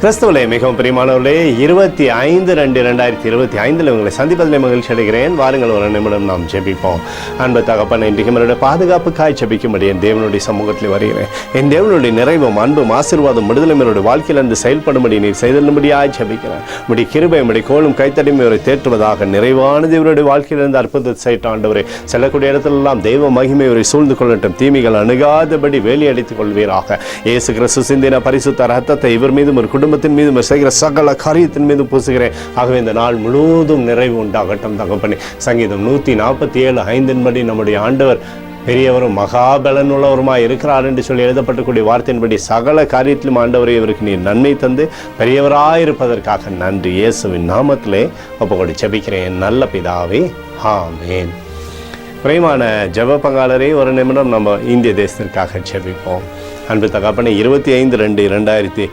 கிறிஸ்துவிலே மிகவும் பிரியமானவர்களே, 25/2/2025 உங்களை சந்திப்பதிலே மகிழ்ச்சி அடைகிறேன். வாருங்கள், ஒரு நிமிடம் நாம் ஜெபிப்போம். அன்பு தகப்பனே, இன்றைக்கு என்னுடைய பாதுகாப்புக்காய் ஜெபிக்கும்படி என் தேவனுடைய சமூகத்தில் வருகிறேன். என் தேவனுடைய நிறைவும் அன்பும் ஆசீர்வாதம் விடுதலை என்னுடைய வாழ்க்கையிலிருந்து செயல்படும்படி நீர் செய்தல்லும்படியாய் ஜெபிக்கிறேன். உடைய கிருபை உடைய கோலும் கைத்தடிமை இவரை தேற்றுவதாக. நிறைவான தேவனுடைய வாழ்க்கையிலிருந்து அற்புதத்தை செய்த ஆண்டவரே, செல்லக்கூடிய இடத்திலெல்லாம் தெய்வ மகிமை இவரை சூழ்ந்து கொள்ளட்டும். தீமைகள் அணுகாதபடி வேலி அடித்துக் கொள்வீராக. இயேசு கிறிஸ்து சிந்தின பரிசுத்த ரத்தத்தை இவர் மீதும் ஒரு குடும்பத்தின் மீதும் செய்கிற சகல காரியத்தின் மீதும் பூசுகிறேன். ஆகவே இந்த நாள் முழுவதும் நிறைவு உண்டாகட்டும் தகப்பனே. சங்கீதம் 147:5 நம்முடைய ஆண்டவர் பெரியவரும் மகாபலன் உள்ளவருமாய் இருக்கிறார் என்று சொல்லி எழுதப்பட்டக்கூடிய வார்த்தையின்படி சகல காரியத்திலும் ஆண்டவரை இவருக்கு நீ நன்மை தந்து பெரியவராயிருப்பதற்காக நன்றி. இயேசுவின் நாமத்திலே ஒப்புக்கொண்டு ஜெபிக்கிறேன் நல்ல பிதாவே, ஆமென். பிரியமான ஜெப பங்காளரே, ஒரு நிமிடம் நம்ம இந்திய தேசத்திற்காக ஜெபிப்போம். அன்பு தகப்பனே, 25/2/2025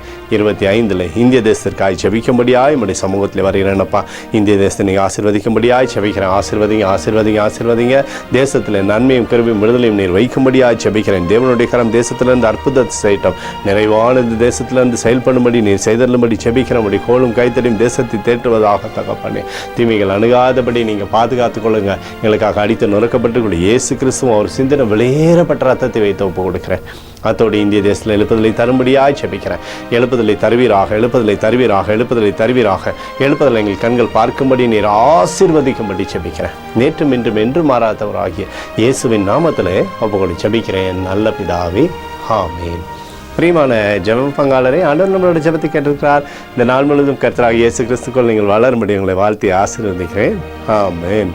இந்திய தேசத்திற்காக ஜெபிக்கும்படியாய் நம்முடைய சமூகத்தில் வருகிறேனப்பா. இந்திய தேசத்தை நீங்கள் ஆசீர்வதிக்கும்படியாய் ஜெபிக்கிறேன். ஆசீர்வதிங்க. தேசத்தில் நன்மையும் கிருபையும் விடுதலையும் நீர் வைக்கும்படியாய் ஜெபிக்கிறேன். தேவனுடைய கரம் தேசத்திலிருந்து அற்புதத்தை செய்யட்டும். நிறைவானது தேசத்திலிருந்து செயல்படும்படி நீர் செய்தல்லும்படி ஜெபிக்கிறேன். உடைய கோலும் கைத்தடியும் தேசத்தை தேற்றுவதாக தகப்பனே. தீமைகள் அணுகாதபடி நீங்கள் பாதுகாத்துக் கொள்ளுங்க. எங்களுக்காக அடித்து நொறுக்கப்பட்டு இயேசு கிறிஸ்துவும் அவர் சிந்தனை வெளியேறப்பட்ட ரத்தத்தை வைத்து ஒப்பு கொடுக்கிறேன். அத்தோடு இந்திய தேசத்தில் எழுப்புதலை தரும்படியாய் ஜெபிக்கிறேன். எழுப்புதலை தருவீராக. எழுப்புதலை எங்கள் கண்கள் பார்க்கும்படி நீர் ஆசீர்வதிக்கும்படி ஜெபிக்கிறேன். நேற்றும் இன்றும் என்று மாறாதவராகிய இயேசுவின் நாமத்திலே ஒப்புக்கொண்டு ஜெபிக்கிறேன் நல்ல பிதாவே, ஆமென். பிரியமான ஜெப பங்காளரே, ஆண்டவர் நம்மளோட ஜெபத்தை கேட்டிருக்கிறார். இந்த நாள் முழுவதும் கர்த்தராகிய இயேசு கிறிஸ்துக்குள் நீங்கள் வளரும்படி உங்களை வாழ்த்தி ஆசீர்வதிக்கிறேன். ஆமென்.